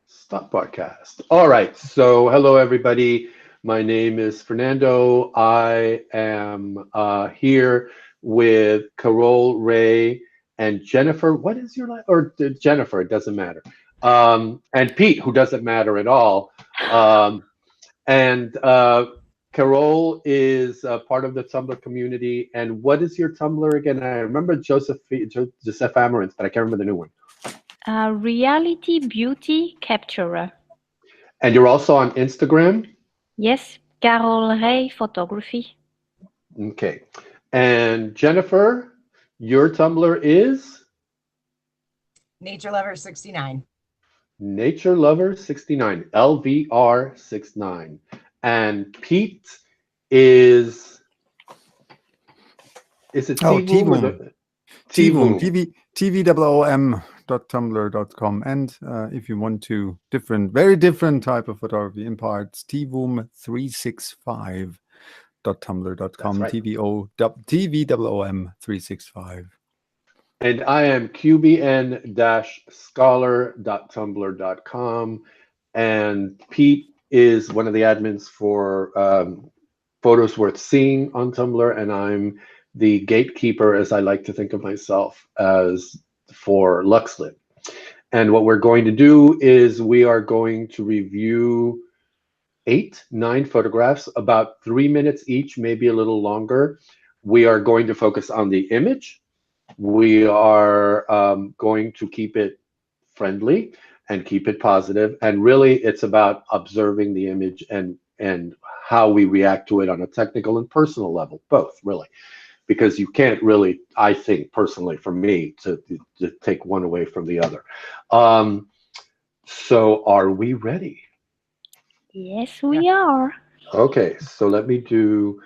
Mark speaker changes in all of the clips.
Speaker 1: Stop podcast. All right. So, hello, everybody. My name is Fernando. I am here with Carol, Ray, and Jennifer. What is your last? Or Jennifer? It doesn't matter. And Pete, who doesn't matter at all. Um, and Carol is part of the Tumblr community. And what is your Tumblr again? I remember Joseph Amaranth, but I can't remember the new one.
Speaker 2: Reality Beauty Capturer.
Speaker 1: And you're also on Instagram?
Speaker 2: Yes, Carol Ray Photography.
Speaker 1: Okay. And Jennifer, your Tumblr is?
Speaker 3: Nature Lover 69.
Speaker 1: Nature Lover 69, LVR 69. And Pete is it
Speaker 4: Tvoom. Tvoom. TVOOM.tumblr.com. And if you want to very different type of photography in parts, TVOOM365.tumblr.com.
Speaker 1: Right.
Speaker 4: TVOOM365.
Speaker 1: And I am qbn-scholar.tumblr.com. And Pete is one of the admins for Photos Worth Seeing on Tumblr. And I'm the gatekeeper, as I like to think of myself, as for LuxLit. And what we're going to do is we are going to review 8-9 photographs, about 3 minutes each, maybe a little longer. We are going to focus on the image. We are going to keep it friendly and keep it positive. And really, it's about observing the image and how we react to it on a technical and personal level, both, really. Because you can't really, I think, personally, for me, to take one away from the other. So are we ready?
Speaker 2: Yes, we are.
Speaker 1: Okay, so let me do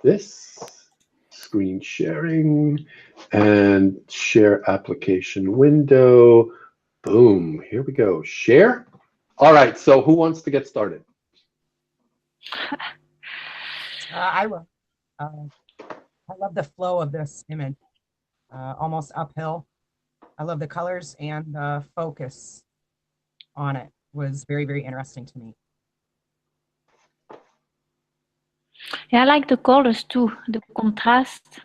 Speaker 1: this. Screen sharing and share application window. Boom, here we go. Share. All right, so who wants to get started?
Speaker 3: I will. I love the flow of this image, almost uphill. I love the colors, and the focus on it was very, very interesting to me.
Speaker 2: Yeah, I like the colors too, the contrast.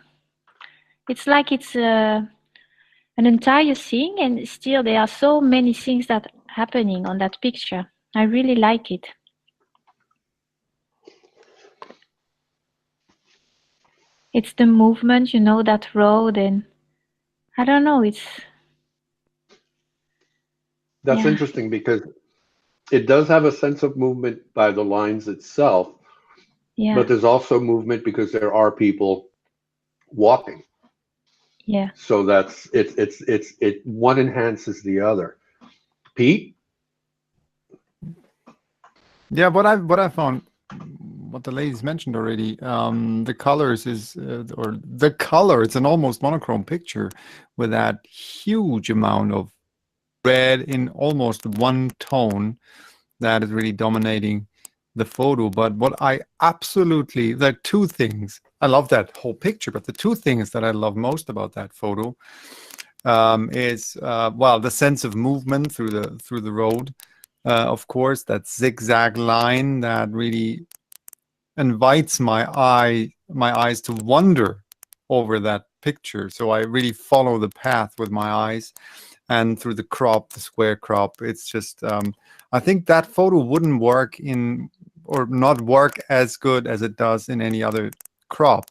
Speaker 2: It's like it's an entire thing, and still there are so many things that are happening on that picture. I really like it. It's the movement, that road, and I don't know,
Speaker 1: That's interesting because it does have a sense of movement by the lines itself, but there's also movement because there are people walking.
Speaker 2: Yeah.
Speaker 1: So that's it one enhances the other. Pete?
Speaker 4: Yeah, what I found, what the ladies mentioned already, the colors it's an almost monochrome picture with that huge amount of red in almost one tone that is really dominating the photo. But what there are two things. I love that whole picture, but the two things that I love most about that photo is the sense of movement through the road. Of course, that zigzag line that really invites my eyes to wander over that picture. So I really follow the path with my eyes, and through the square crop. It's just, I think that photo wouldn't work not work as good as it does in any other crop.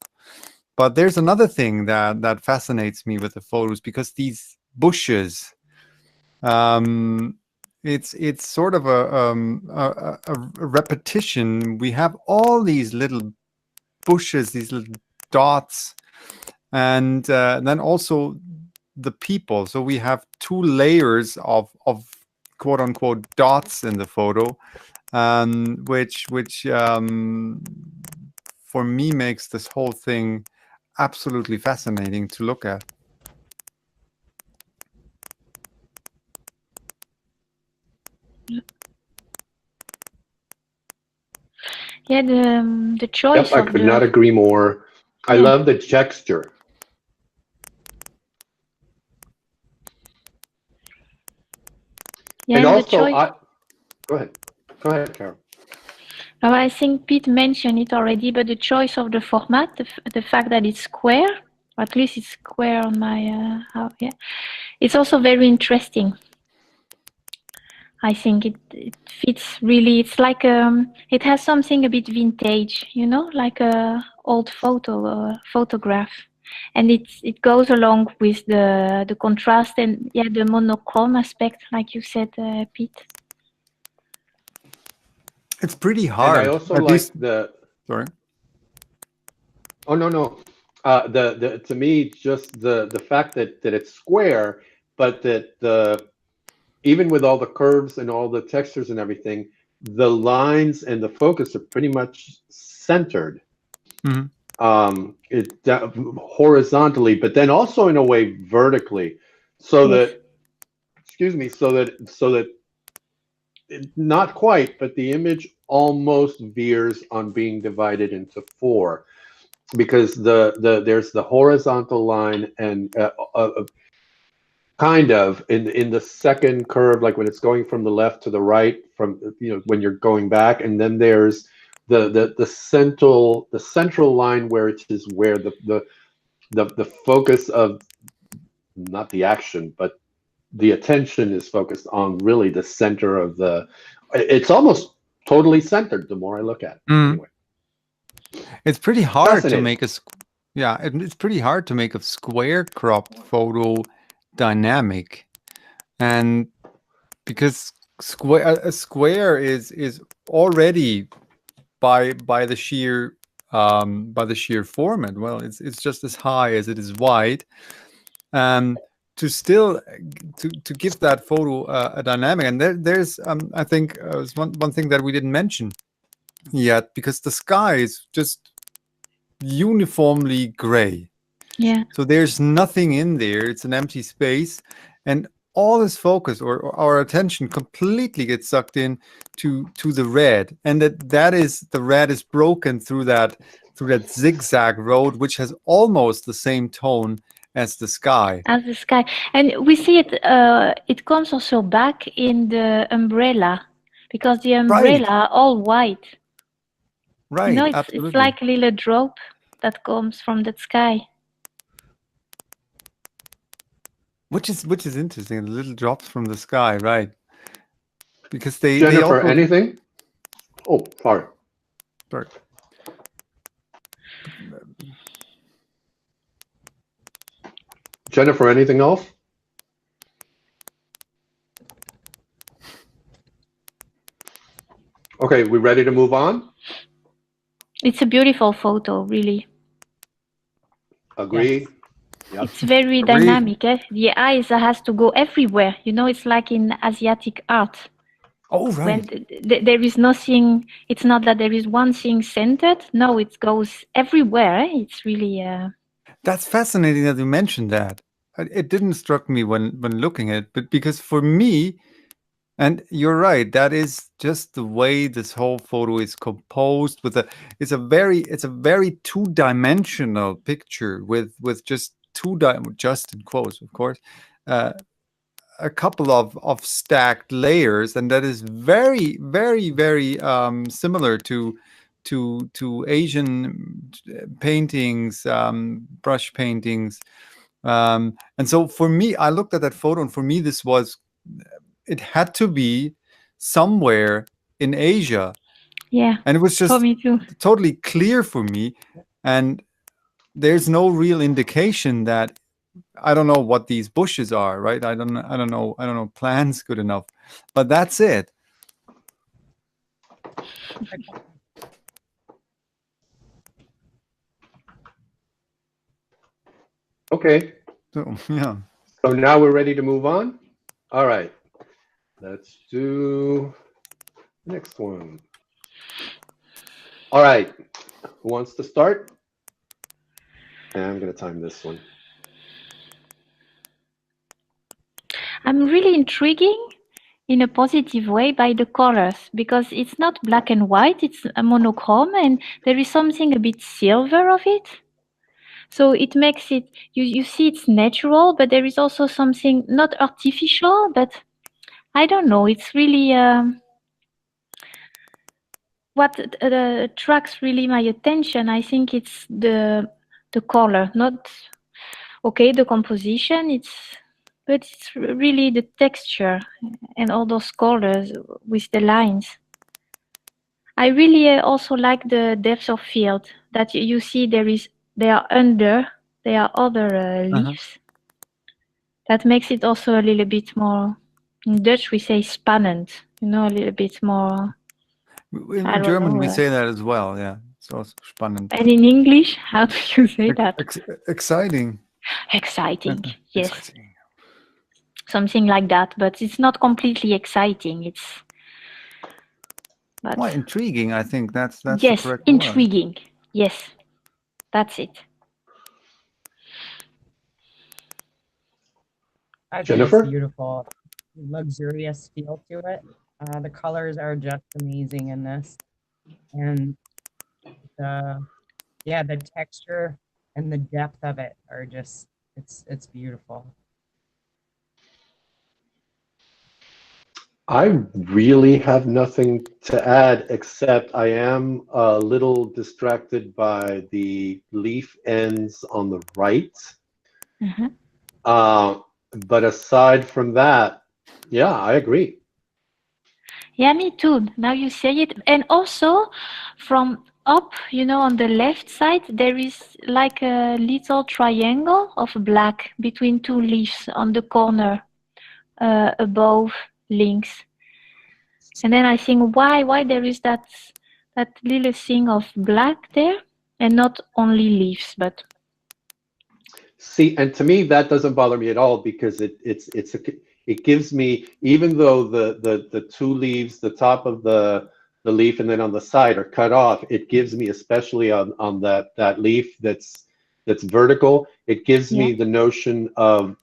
Speaker 4: But there's another thing that fascinates me with the photos, because these bushes, it's sort of a repetition. We have all these little bushes, these little dots, and then also the people. So we have two layers of quote unquote dots in the photo, which for me makes this whole thing absolutely fascinating to look at.
Speaker 2: Yeah, the choice.
Speaker 1: Yep, I could not agree more. I love the texture.
Speaker 2: Yeah,
Speaker 1: And
Speaker 2: and the
Speaker 1: also,
Speaker 2: choice.
Speaker 1: go ahead, Carol.
Speaker 2: Oh, I think Pete mentioned it already, but the choice of the format, the fact that it's square, or at least it's square on my, yeah, it's also very interesting. I think it fits really. It's like it has something a bit vintage, you know, like a old photograph, and it goes along with the contrast and yeah, the monochrome aspect, like you said, Pete.
Speaker 4: It's pretty
Speaker 1: And
Speaker 4: hard.
Speaker 1: I also
Speaker 4: at
Speaker 1: like
Speaker 4: least,
Speaker 1: the.
Speaker 4: sorry.
Speaker 1: Oh no. The to me just the fact that it's square, but that even with all the curves and all the textures and everything, the lines and the focus are pretty much centered.
Speaker 4: Mhm.
Speaker 1: Horizontally, but then also in a way vertically, so
Speaker 2: Yes.
Speaker 1: that, excuse me, so that not quite, but the image almost veers on being divided into four, because there's the horizontal line and kind of in the second curve, like when it's going from the left to the right, from when you're going back, and then there's the central line where it is where the focus of, not the action, but the attention is focused on really the center of the. It's almost totally centered the more I look at it. Anyway.
Speaker 4: It's pretty hard to
Speaker 1: Fascinating.
Speaker 4: make it's pretty hard to make a square cropped photo dynamic, and because a square is already by the sheer format. Well, it's just as high as it is wide. To still to give that photo a dynamic, and there's I think one thing that we didn't mention yet, because the sky is just uniformly gray.
Speaker 2: Yeah.
Speaker 4: So there's nothing in there. It's an empty space, and all this focus or our attention completely gets sucked in to the red, and the red is broken through that zigzag road, which has almost the same tone as the sky.
Speaker 2: As the sky, and we see it. It comes also back in the umbrella, because the umbrella are all white.
Speaker 4: Right.
Speaker 2: You know, it's
Speaker 4: Absolutely.
Speaker 2: like a little drop that comes from the sky.
Speaker 4: Which is interesting. The little drops from the sky, right? Because they
Speaker 1: Jennifer,
Speaker 4: also,
Speaker 1: anything? Oh, sorry.
Speaker 4: Sorry.
Speaker 1: Jennifer, anything else? Okay, we ready to move on?
Speaker 2: It's a beautiful photo, really.
Speaker 1: Agreed. Yep.
Speaker 2: It's very
Speaker 4: Agreed.
Speaker 2: dynamic. The eyes has to go everywhere. You know, it's like in Asiatic art.
Speaker 4: Oh, right.
Speaker 2: When there is nothing, it's not that there is one thing centered. No, it goes everywhere. It's really.
Speaker 4: That's fascinating that you mentioned that. It didn't struck me when looking at it, but because for me, and you're right, that is just the way this whole photo is composed. It's a very two-dimensional picture with just just in quotes, of course, a couple of stacked layers, and that is very, very, very similar to Asian paintings, brush paintings. And so for me, I looked at that photo, and for me, it had to be somewhere in Asia.
Speaker 2: Yeah.
Speaker 4: And it was just
Speaker 2: for me too.
Speaker 4: totally clear for me. And there's no real indication that, I don't know what these bushes are, right? I don't know plants good enough, but that's it.
Speaker 1: Okay.
Speaker 4: So, yeah.
Speaker 1: So now we're ready to move on. All right. Let's do the next one. All right. Who wants to start? And I'm going to time this one.
Speaker 2: I'm really intriguing in a positive way by the colors, because it's not black and white, it's a monochrome, and there is something a bit silver of it. So it makes it, you see it's natural, but there is also something not artificial, but I don't know. It's really what attracts really my attention. I think it's the color, not okay the composition. But it's really the texture and all those colors with the lines. I really also like the depth of field that you see they are other leaves. That makes it also a little bit more, in Dutch we say spannend, a little bit more.
Speaker 4: In German we say that as well, yeah. It's also spannend.
Speaker 2: And in English, how do you say that?
Speaker 4: Exciting.
Speaker 2: Exciting, yes.
Speaker 4: Exciting.
Speaker 2: Something like that, but it's not completely exciting.
Speaker 4: Well, intriguing, I think that's
Speaker 2: yes,
Speaker 4: the correct
Speaker 2: intriguing.
Speaker 4: word.
Speaker 2: Yes, that's it.
Speaker 3: I think
Speaker 1: Jennifer?
Speaker 3: it's beautiful, luxurious feel to it. The colors are just amazing in this, and the texture and the depth of it are just it's beautiful.
Speaker 1: I really have nothing to add, except I am a little distracted by the leaf ends on the right. But aside from that, yeah, I agree.
Speaker 2: Yeah, me too. Now you say it. And also from up, on the left side, there is like a little triangle of black between two leaves on the corner above links. And then I think why there is that little thing of black there and not only leaves, but.
Speaker 1: See, and to me, that doesn't bother me at all because it gives me, even though the two leaves, the top of the leaf and then on the side are cut off, it gives me, especially on that leaf that's vertical, it gives me the notion of,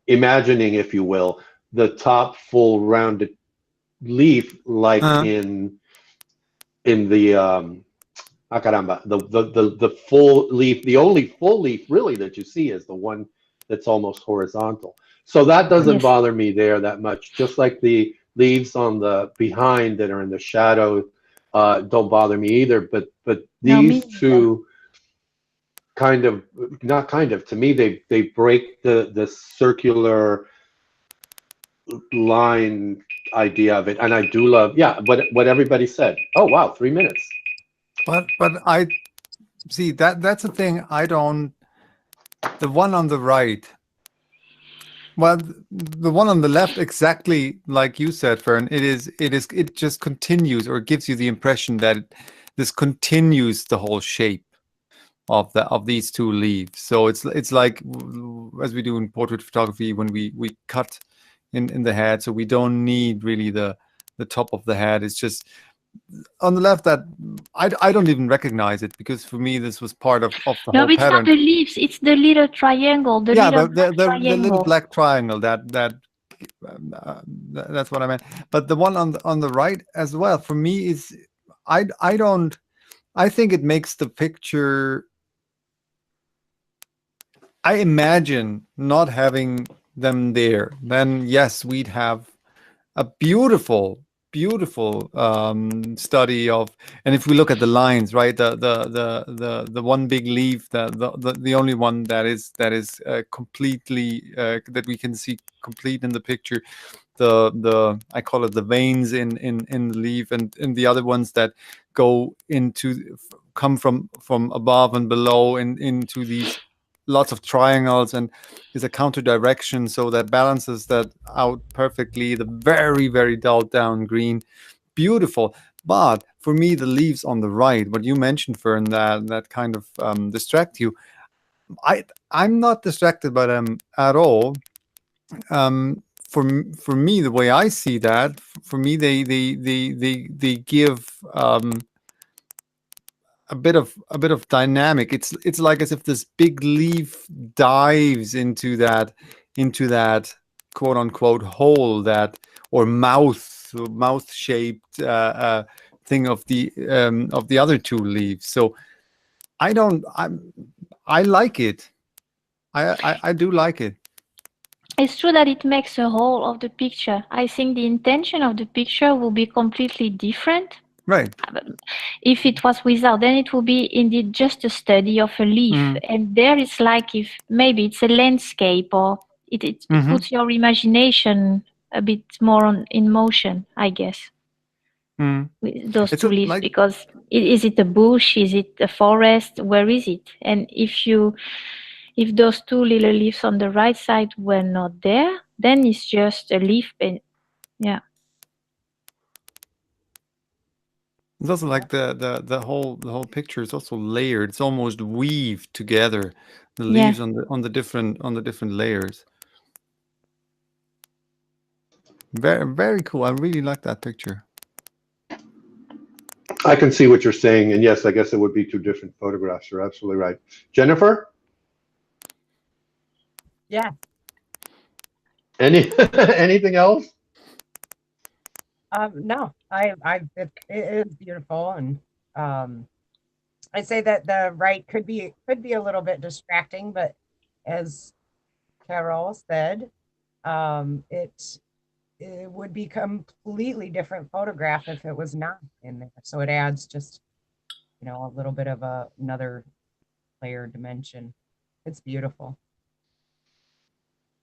Speaker 1: imagining, if you will, the top full rounded leaf like in the caramba, the full leaf, the only full leaf really that you see is the one that's almost horizontal. So that doesn't bother me there that much. Just like the leaves on the behind that are in the shadow don't bother me either. But these two to me they break the circular line idea of it, and I do love what everybody said. Oh wow, 3 minutes.
Speaker 4: But I see that's the thing. I don't. The one on the right. Well, the one on the left, exactly like you said, Fern. It just continues, or gives you the impression that this continues the whole shape of these two leaves. So it's like as we do in portrait photography when we cut in the head. So we don't need really the top of the head. It's just on the left that I don't even recognize it, because for me this was part of the whole pattern.
Speaker 2: No, it's not the leaves, it's the little triangle, the
Speaker 4: little black triangle that's what I meant. But the one on the right as well, for me, is I think it makes the picture. I imagine not having them there, then yes, we'd have a beautiful study of. And if we look at the lines, right, the one big leaf, the only one that is completely that we can see complete in the picture, I call it the veins in the leaf, and the other ones that come from above and below into these lots of triangles, and is a counter direction, so that balances that out perfectly. The very, very dulled down green, beautiful. But for me, the leaves on the right, what you mentioned, Fern, that kind of distract you. I'm not distracted by them at all. For me, the way I see that, for me, they give a bit of dynamic. It's like as if this big leaf dives into that quote unquote hole, or mouth shaped thing of the other two leaves. So I like it. I do like it.
Speaker 2: It's true that it makes a whole of the picture. I think the intention of the picture will be completely different.
Speaker 4: Right.
Speaker 2: If it was without, then it will be indeed just a study of a leaf. And there it's like if maybe it's a landscape, or it puts your imagination a bit more in motion, I guess, with those
Speaker 4: It's
Speaker 2: two leaves.
Speaker 4: like,
Speaker 2: Because is it a bush? Is it a forest? Where is it? And if those two little leaves on the right side were not there, then it's just a leaf. And yeah.
Speaker 4: it's also like the whole picture is also layered. It's almost weaved together. The leaves on the different layers. Very cool. I really like that picture.
Speaker 1: I can see what you're saying, and yes, I guess it would be two different photographs. You're absolutely right. Jennifer?
Speaker 3: Yeah.
Speaker 1: Anything else?
Speaker 3: No, it is beautiful, and I'd say that the right could be a little bit distracting, but as Carol said, it would be completely different photograph if it was not in there. So it adds just, a little bit of another layer dimension. It's beautiful.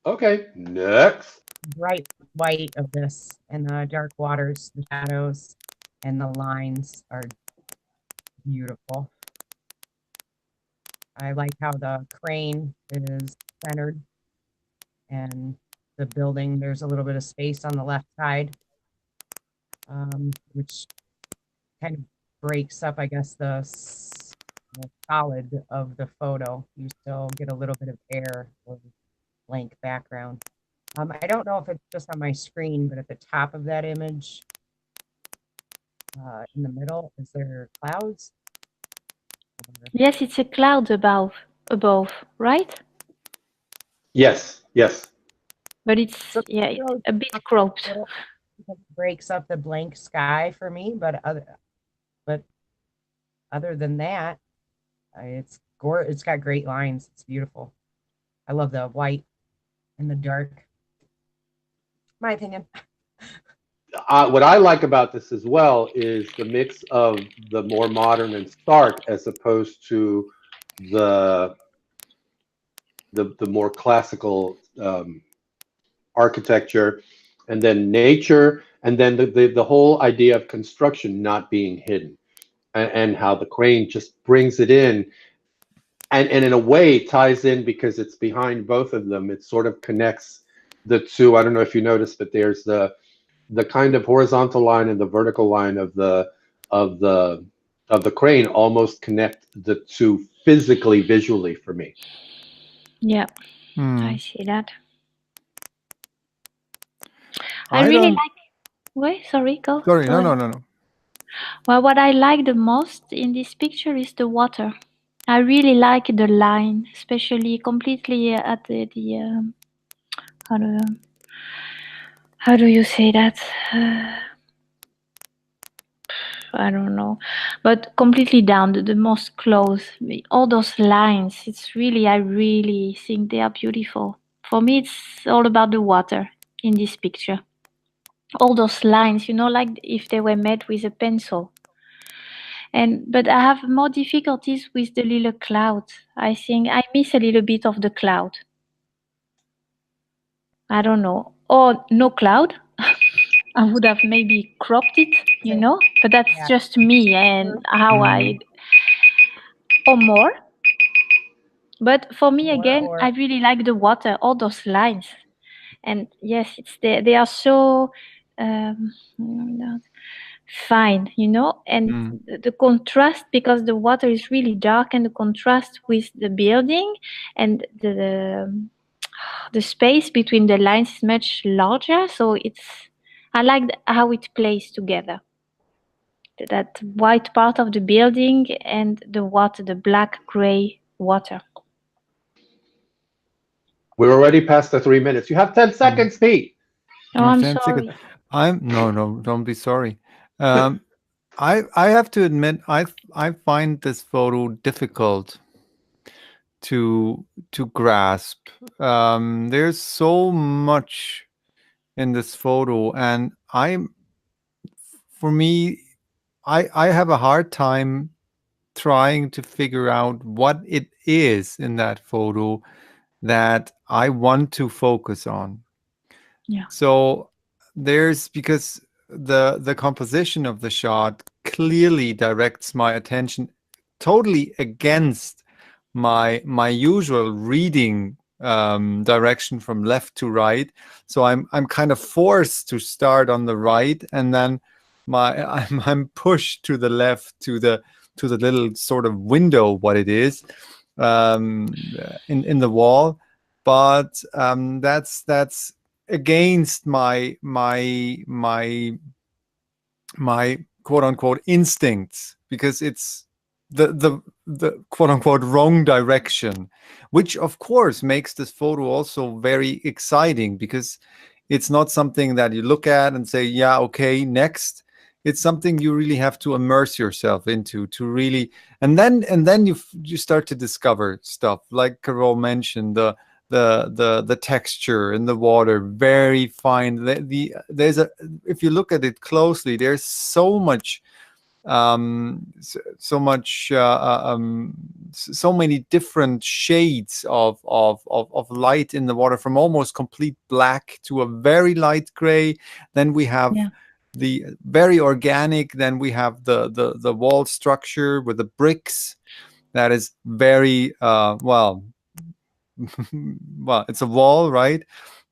Speaker 1: Okay, next.
Speaker 3: Bright white of this, and the dark waters, the shadows, and the lines are beautiful. I like how the crane is centered, and the building, there's a little bit of space on the left side, which kind of breaks up, I guess, the solid of the photo. You still get a little bit of air or blank background. I don't know if it's just on my screen, but at the top of that image, in the middle, is there clouds?
Speaker 2: Yes, it's a cloud above, right?
Speaker 1: Yes.
Speaker 2: But it's a bit cropped.
Speaker 3: It breaks up the blank sky for me, but other than that, it's got great lines. It's beautiful. I love the white and the dark. My opinion.
Speaker 1: What I like about this as well is the mix of the more modern and stark, as opposed to the more classical architecture, and then nature, and then the whole idea of construction not being hidden, and how the crane just brings it in, and in a way ties in because it's behind both of them. It sort of connects the two. I don't know if you noticed, but there's the kind of horizontal line and the vertical line of the crane almost connect the two physically, visually for me.
Speaker 2: Yeah, I see that. I really like. Wait, sorry, go.
Speaker 4: Sorry,
Speaker 2: go
Speaker 4: no.
Speaker 2: ahead. Well, what I like the most in this picture is the water. I really like the line, especially completely at the how do you say that? I don't know, but completely down, the most close, all those lines. I really think they are beautiful. For me, it's all about the water in this picture. All those lines, like if they were made with a pencil. But I have more difficulties with the little cloud. I think I miss a little bit of the cloud. I don't know. Or no cloud. I would have maybe cropped it, but that's just me and how or more. But for me, again, I really like the water, all those lines. And yes, they are so fine, and the contrast, because the water is really dark, and the contrast with the building and the space between the lines is much larger. So I like how it plays together. That white part of the building and the water, the black gray water.
Speaker 1: We're already past the 3 minutes. You have 10 seconds, Pete.
Speaker 2: Oh, I'm sorry.
Speaker 4: No, don't be sorry. I have to admit, I find this photo difficult to grasp. There's so much in this photo, and for me, I have a hard time trying to figure out what it is in that photo that I want to focus on.
Speaker 2: Yeah.
Speaker 4: So because the composition of the shot clearly directs my attention totally against my usual reading direction from left to right. So I'm kind of forced to start on the right, and then I'm pushed to the left to the little sort of window, what it is, in the wall. But that's against my quote unquote instincts, because it's the quote unquote wrong direction, which of course makes this photo also very exciting, because it's not something that you look at and say, yeah, okay, next. It's something you really have to immerse yourself into to really, and then you start to discover stuff like Carol mentioned, the texture in the water, very fine. If you look at it closely, there's so many different shades of light in the water, from almost complete black to a very light gray. Then we have the very organic. Then we have the wall structure with the bricks that is very well, it's a wall, right?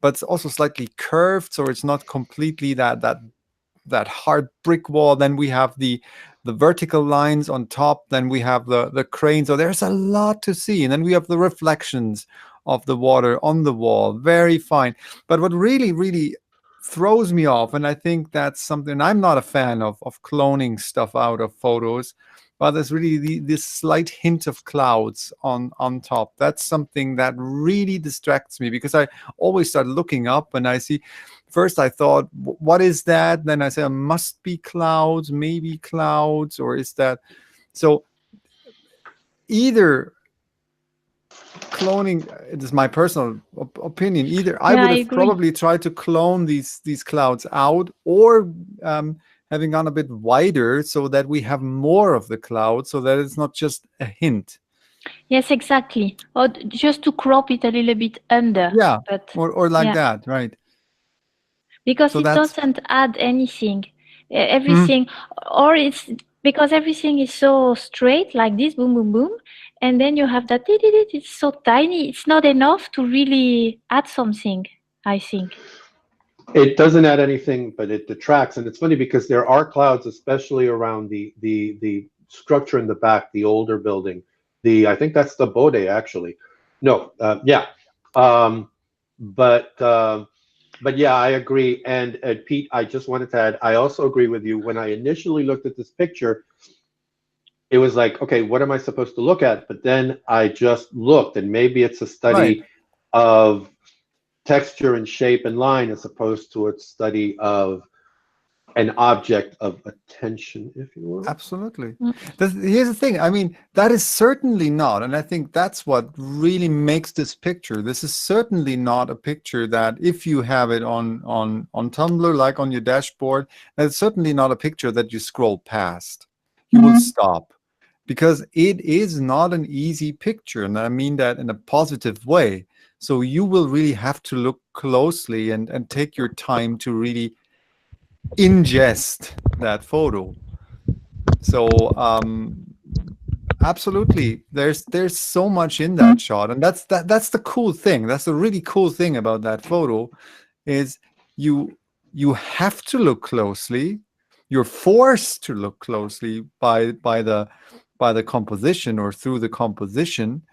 Speaker 4: But it's also slightly curved, so it's not completely that hard brick wall. Then we have the vertical lines on top. Then we have the crane. So there's a lot to see. And then we have the reflections of the water on the wall. Very fine. But what really, really throws me off, and I think that's something, I'm not a fan of cloning stuff out of photos, but there's really this slight hint of clouds on top. That's something that really distracts me, because I always start looking up and I see, first I thought, what is that? Then I say, must be clouds, maybe clouds, or is that? So either cloning, it is my personal opinion, either I would have probably tried to clone these clouds out, or having gone a bit wider so that we have more of the cloud, so that it's not just a hint.
Speaker 2: Yes, exactly. Or just to crop it a little bit under.
Speaker 4: Yeah, but, or like that, right?
Speaker 2: Because so it doesn't add anything. Everything, or it's because everything is so straight like this, boom, boom, boom. And then you have that, it's so tiny. It's not enough to really add something, I think.
Speaker 1: It doesn't add anything, but it detracts. And it's funny because there are clouds, especially around the structure in the back, the older building. I think that's the Bode, actually. No, yeah. But yeah, I agree. And Pete, I just wanted to add, I also agree with you. When I initially looked at this picture, it was like, okay, what am I supposed to look at? But then I just looked, and maybe it's a study of texture and shape and line as opposed to a study of an object of attention, if you will.
Speaker 4: Absolutely. Here's the thing. I mean, that is certainly not, and I think that's what really makes this picture. This is certainly not a picture that, if you have it on Tumblr, like on your dashboard, that's certainly not a picture that you scroll past. You will stop, because it is not an easy picture, and I mean that in a positive way. So you will really have to look closely and take your time to really ingest that photo. So absolutely, there's so much in that shot, and that's the cool thing. That's the really cool thing about that photo, is you have to look closely. You're forced to look closely by the composition or through the composition,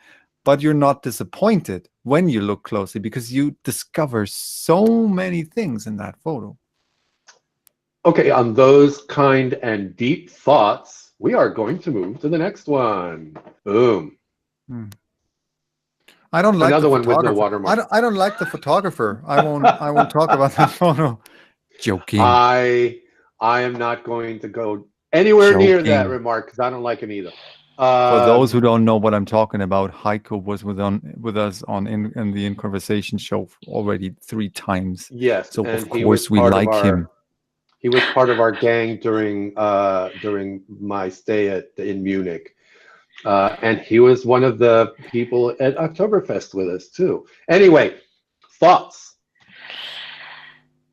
Speaker 4: but you're not disappointed when you look closely, because you discover so many things in that photo.
Speaker 1: Okay, on those kind and deep thoughts, we are going to move to the next one. Boom.
Speaker 4: I don't like
Speaker 1: another one with no watermark.
Speaker 4: I don't like the photographer. I won't talk about that photo. Joking.
Speaker 1: I am not going to go anywhere near that remark, because I don't like him either.
Speaker 4: For those who don't know what I'm talking about, Heiko was with us on in the In Conversation show already 3 times.
Speaker 1: Yes,
Speaker 4: So
Speaker 1: and
Speaker 4: of
Speaker 1: he was
Speaker 4: course we
Speaker 1: part of
Speaker 4: like
Speaker 1: our
Speaker 4: him.
Speaker 1: he was part of our gang during my stay in Munich. And he was one of the people at Oktoberfest with us too. Anyway, thoughts?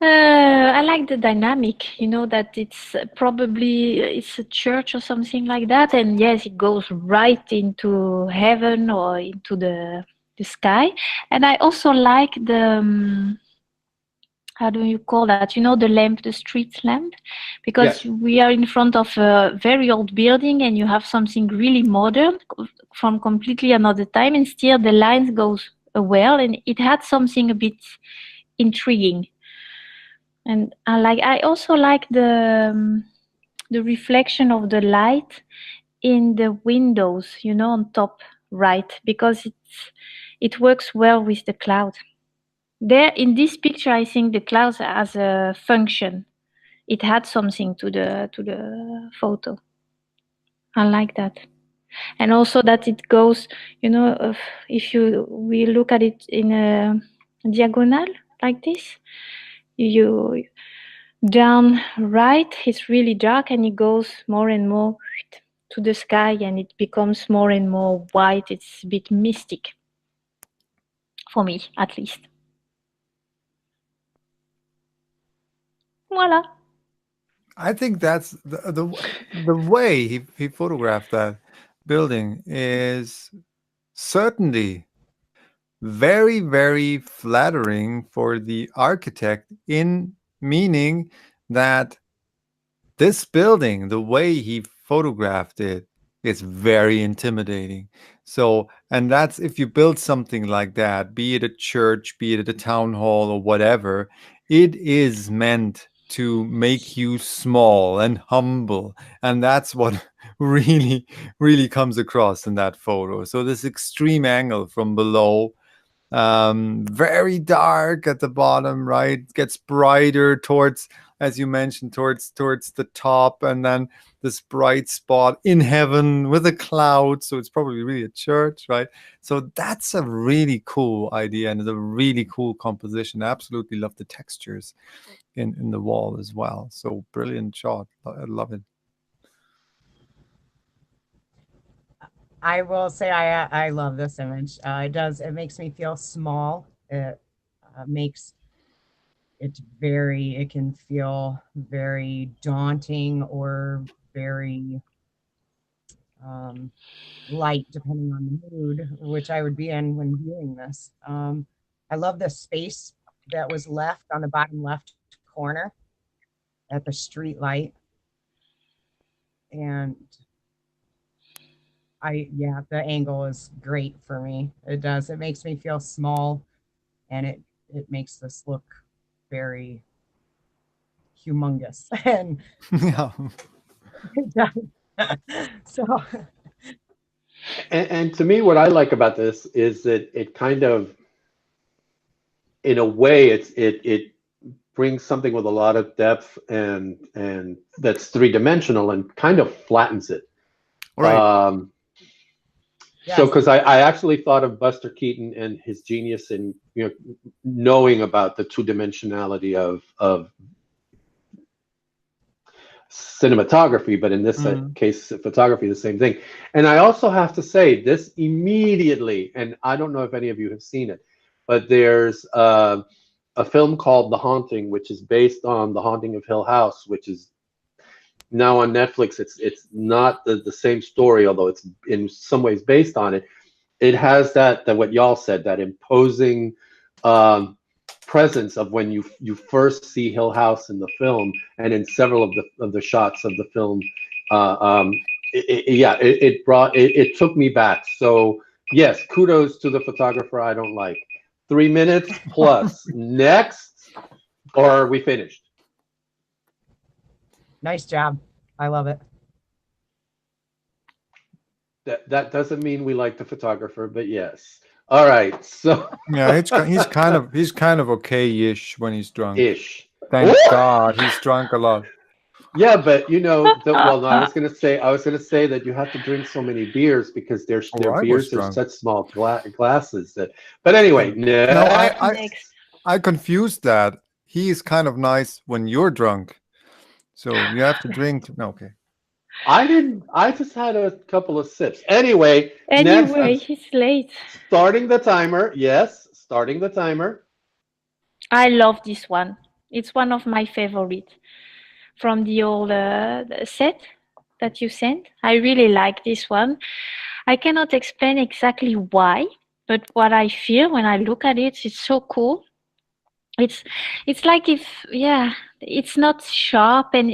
Speaker 2: I like the dynamic, you know, that it's probably it's a church or something like that, and yes, it goes right into heaven or into the sky. And I also like the how do you call that? You know, the lamp, the street lamp, because
Speaker 1: Yes.
Speaker 2: we are in front of a very old building, and you have something really modern from completely another time, and still the lines goes well, and it had something a bit intriguing. And I also like the reflection of the light in the windows, you know, on top right, because it works well with the cloud. There in this picture, I think the clouds has a function. It had something to the photo. I like that, and also that it goes, you know, if we look at it in a diagonal like this, you down right, it's really dark, and it goes more and more to the sky, and it becomes more and more white. It's a bit mystic for me, at least. Voila.
Speaker 4: I think that's the way he photographed that building is certainly very, very flattering for the architect, in meaning that this building, the way he photographed it, is very intimidating. So, and that's if you build something like that, be it a church, be it a town hall or whatever, it is meant to make you small and humble. And that's what really, really comes across in that photo. So, this extreme angle from below, very dark at the bottom, right, gets brighter towards, as you mentioned, towards the top, and then this bright spot in heaven with a cloud, so it's probably really a church, right? So that's a really cool idea, and it's a really cool composition. I absolutely love the textures in the wall as well. So brilliant shot. I love it.
Speaker 3: I will say I love this image. It makes me feel small. It makes it it can feel very daunting or very light, depending on the mood, which I would be in when viewing this. I love the space that was left on the bottom left corner at the street light. And the angle is great for me. It does. It makes me feel small, and it makes this look very humongous. And
Speaker 4: Yeah.
Speaker 3: it does. So
Speaker 1: And to me, what I like about this is that it kind of, in a way, it brings something with a lot of depth and that's three-dimensional and kind of flattens it.
Speaker 4: Right.
Speaker 1: So, because I actually thought of Buster Keaton and his genius in, you know, knowing about the two-dimensionality of cinematography, but in this case, photography, the same thing. And I also have to say this immediately, and I don't know if any of you have seen it, but there's a film called The Haunting, which is based on The Haunting of Hill House, which is now on Netflix. It's not the same story, although it's in some ways based on it. It has that what y'all said, that imposing presence of when you first see Hill House in the film, and in several of the shots of the film. It took me back. So yes, kudos to the photographer I don't like. 3 minutes plus. Next, or are we finished?
Speaker 3: Nice job. I love it.
Speaker 1: That doesn't mean we like the photographer, but yes. All right. So
Speaker 4: yeah, he's kind of okay-ish when he's drunk.
Speaker 1: Ish.
Speaker 4: Thank God, he's drunk a lot.
Speaker 1: Yeah, but you know, well, no, I was gonna say that you have to drink so many beers because their
Speaker 4: I was
Speaker 1: beers are
Speaker 4: drunk.
Speaker 1: such small glasses that. But anyway,
Speaker 4: No,
Speaker 2: Next.
Speaker 4: I confused that. He is kind of nice when you're drunk, so you have to drink. No, okay.
Speaker 1: I didn't. I just had a couple of sips. Anyway, next, I'm
Speaker 2: Anyway, it's late.
Speaker 1: starting the timer. Yes, starting the timer.
Speaker 2: I love this one. It's one of my favorite from the old set that you sent. I really like this one. I cannot explain exactly why, but what I feel when I look at it, it's so cool. It's it's like if yeah, it's not sharp and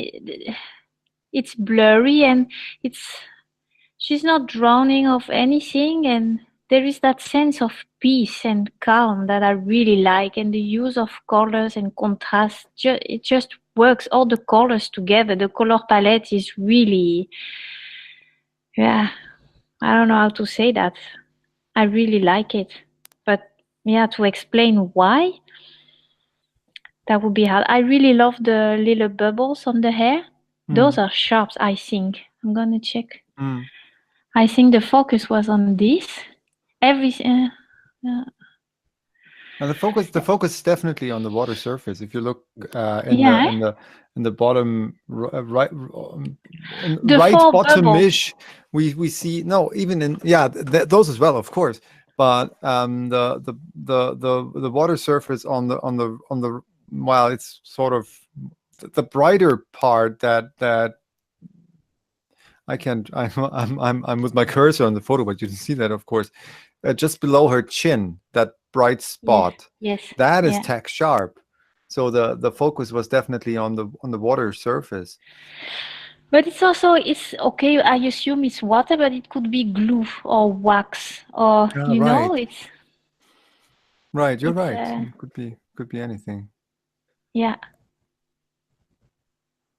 Speaker 2: it's blurry and it's she's not drowning of anything and there is that sense of peace and calm that I really like and the use of colors and contrast it just works all the colors together. The color palette is really yeah, I don't know how to say that. I really like it. But yeah, to explain why that would be hard. I really love the little bubbles on the hair. Those are sharps, I think. I'm gonna check.
Speaker 4: Mm.
Speaker 2: I think the focus was on this.
Speaker 4: And the focus is definitely on the water surface. If you look in the bottom right,
Speaker 2: The
Speaker 4: right
Speaker 2: four
Speaker 4: bottom-ish, we see even in those as well, of course. But the water surface on the well, it's sort of the brighter part that I can't. I'm with my cursor on the photo, but you can see that, of course, just below her chin, that bright spot.
Speaker 2: Yes.
Speaker 4: That is tack sharp. So the focus was definitely on the water surface.
Speaker 2: But it's okay. I assume it's water, but it could be glue or wax or know it's.
Speaker 4: Right, you're right. It could be anything.
Speaker 2: Yeah.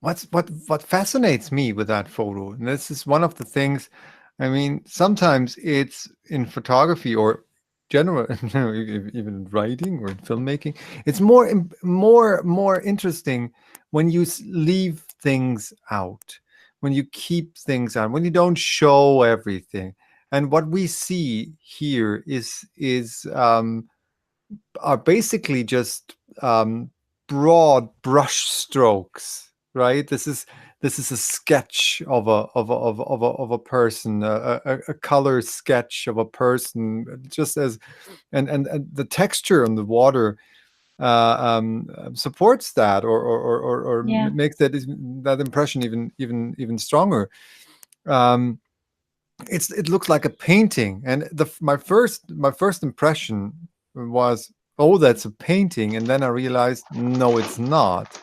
Speaker 4: What fascinates me with that photo, and this is one of the things, I mean, sometimes it's in photography or general, even in writing or in filmmaking, it's more interesting when you leave things out, when you keep things out, when you don't show everything. And what we see here are basically just broad brush strokes, right? This is a sketch of a person, a color sketch of a person, just as and the texture on the water supports that or makes that impression even stronger. It looks like a painting, and my first impression was, oh, that's a painting, and then I realized, no, it's not.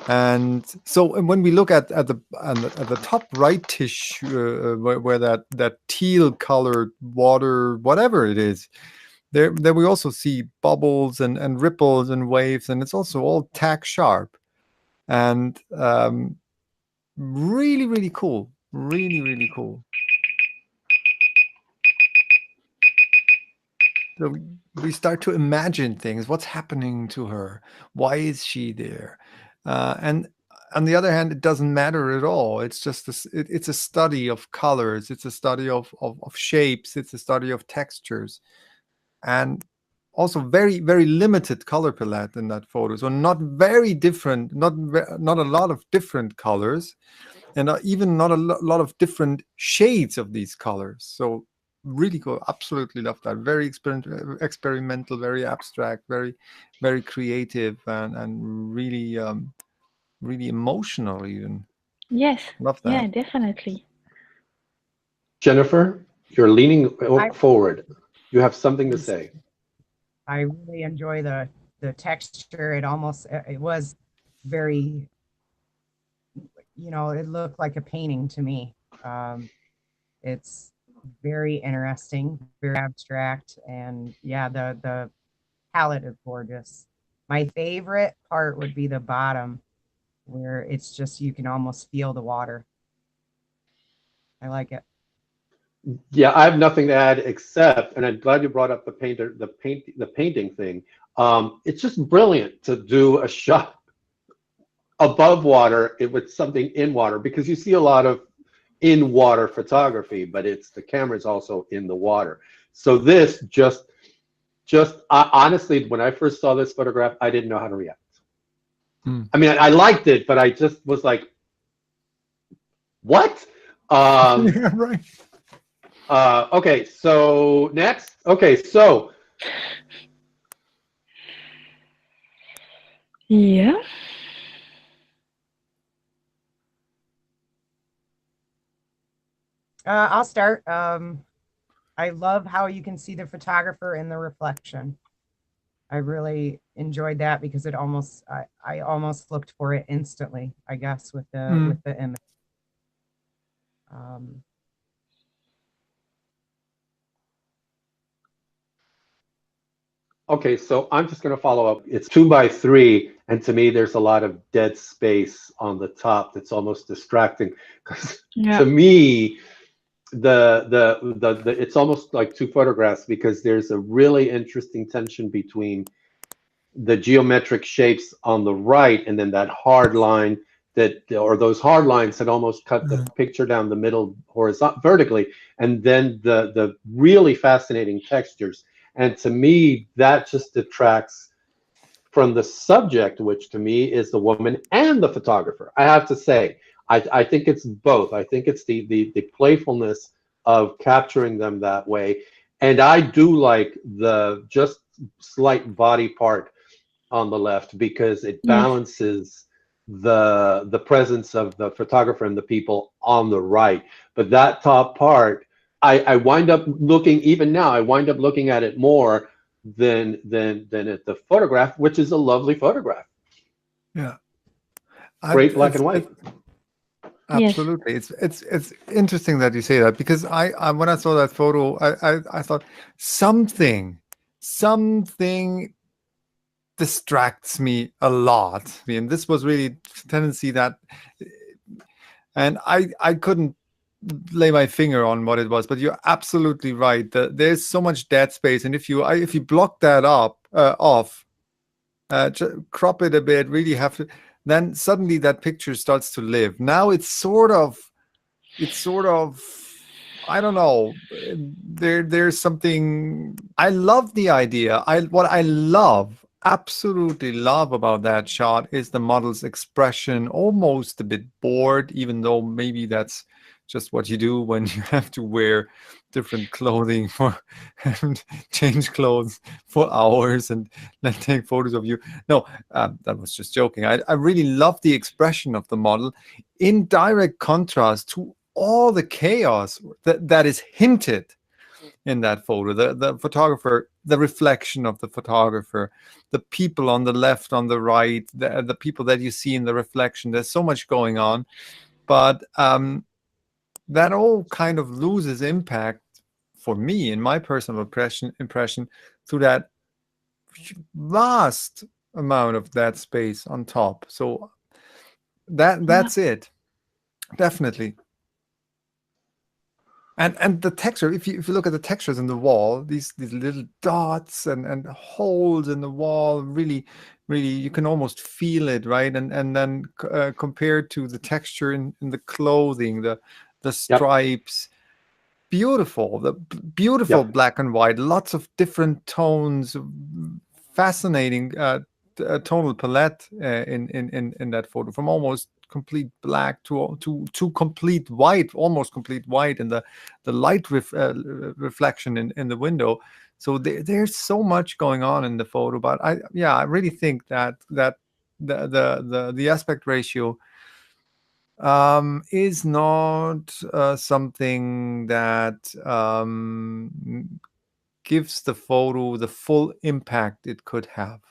Speaker 4: And so when we look at the top right-ish, where that teal colored water, whatever it is, there we also see bubbles and ripples and waves, and it's also all tack sharp, and really, really cool, really, really cool. So we start to imagine things. What's happening to her? Why is she there? And on the other hand, it doesn't matter at all. It's just it's a study of colors. It's a study of shapes. It's a study of textures, and also very, very limited color palette in that photo. So not very different, not a lot of different colors, and even not a lot of different shades of these colors. So really cool. Absolutely love that. Very experimental, very abstract, very, very creative, and really really emotional even.
Speaker 2: Yes.
Speaker 4: Love that.
Speaker 2: Yeah, definitely.
Speaker 1: Jennifer, you're leaning forward. You have something to say.
Speaker 3: I really enjoy the texture. It was very, it looked like a painting to me. It's very interesting, very abstract, and yeah, the palette is gorgeous. My favorite part would be the bottom, where it's just, you can almost feel the water. I like it.
Speaker 1: Yeah, I have nothing to add except, and I'm glad you brought up the painting thing. It's just brilliant to do a shot above water, it was something in water, because you see a lot of in water photography, but it's the camera's also in the water. So this just honestly, when I first saw this photograph, I didn't know how to react. I mean, I liked it, but I just was like, what?
Speaker 4: Yeah, right.
Speaker 1: Okay, so next. Okay, so
Speaker 2: Yeah.
Speaker 3: I'll start. I love how you can see the photographer in the reflection. I really enjoyed that because I almost looked for it instantly, I guess, with the image.
Speaker 1: okay, so I'm just going to follow up. It's 2x3, and to me, there's a lot of dead space on the top that's almost distracting. Because
Speaker 2: Yeah.
Speaker 1: to me, the it's almost like two photographs, because there's a really interesting tension between the geometric shapes on the right and then that hard line or those hard lines that almost cut the picture down the middle vertically, and then the really fascinating textures. And to me, that just detracts from the subject, which to me is the woman and the photographer. I have to say, I think it's both. I think it's the playfulness of capturing them that way. And I do like the just slight body part on the left, because it balances the presence of the photographer and the people on the right. But that top part, I wind up looking, even now, I wind up looking at it more than at the photograph, which is a lovely photograph.
Speaker 4: Yeah.
Speaker 1: Great black and white.
Speaker 4: Absolutely.
Speaker 2: Yes.
Speaker 4: It's interesting that you say that, because I when I saw that photo, I thought something distracts me a lot. I mean, this was really a tendency that, and I couldn't lay my finger on what it was, but you're absolutely right. There's so much dead space, and if you block that off, crop it a bit, really have to, then suddenly that picture starts to live. Now it's sort of I don't know. There's something. I love the idea. What I absolutely love about that shot is the model's expression, almost a bit bored, even though maybe that's just what you do when you have to wear different clothing and change clothes for hours and then take photos of you. No, that was just joking. I really love the expression of the model in direct contrast to all the chaos that is hinted in that photo. The photographer, the reflection of the photographer, the people on the left, on the right, the people that you see in the reflection. There's so much going on, but that all kind of loses impact for me, in my personal impression, through that vast amount of that space on top. So that's it, definitely. And the texture, if you look at the textures in the wall, these little dots and holes in the wall, really you can almost feel it, right? And then compared to the texture in the clothing, the stripes, beautiful, the beautiful black and white, lots of different tones, fascinating tonal palette in that photo, from almost complete black to complete white, almost complete white, and the light reflection in the window. So there's so much going on in the photo, but I really think that the aspect ratio is not something that gives the photo the full impact it could have.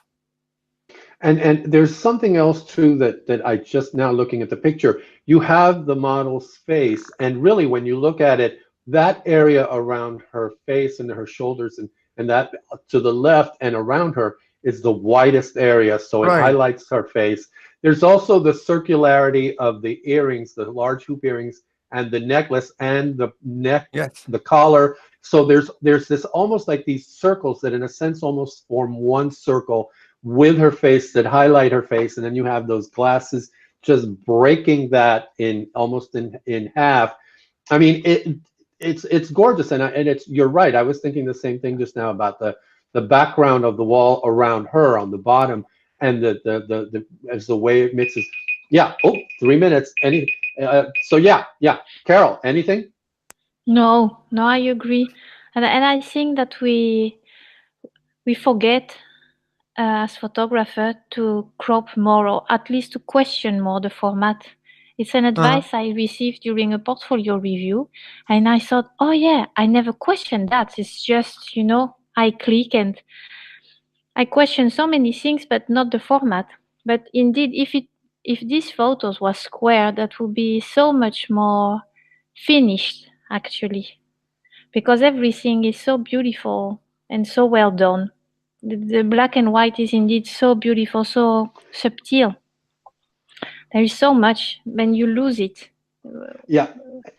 Speaker 1: And there's something else too that I just now looking at the picture. You have the model's face, and really when you look at it, that area around her face and her shoulders and that to the left and around her is the widest area, so it highlights her face. There's also the circularity of the earrings, the large hoop earrings, and the necklace and the neck, the collar. So there's this almost like these circles that in a sense almost form one circle, with her face that highlight her face, and then you have those glasses just breaking that in almost in half. I mean, it's gorgeous, and it's, you're right. I was thinking the same thing just now about the background of the wall around her on the bottom, and the as the way it mixes. Yeah. Oh, 3 minutes. So yeah. Carol, anything?
Speaker 2: No, I agree, and I think that we forget as photographer to crop more, or at least to question more the format. It's an advice I received during a portfolio review, and I thought, oh yeah, I never questioned that. It's just, I click and I question so many things, but not the format. But indeed, if these photos was square, that would be so much more finished, actually, because everything is so beautiful and so well done. The black and white is indeed so beautiful, so subtle. There is so much when you lose it.
Speaker 1: Yeah,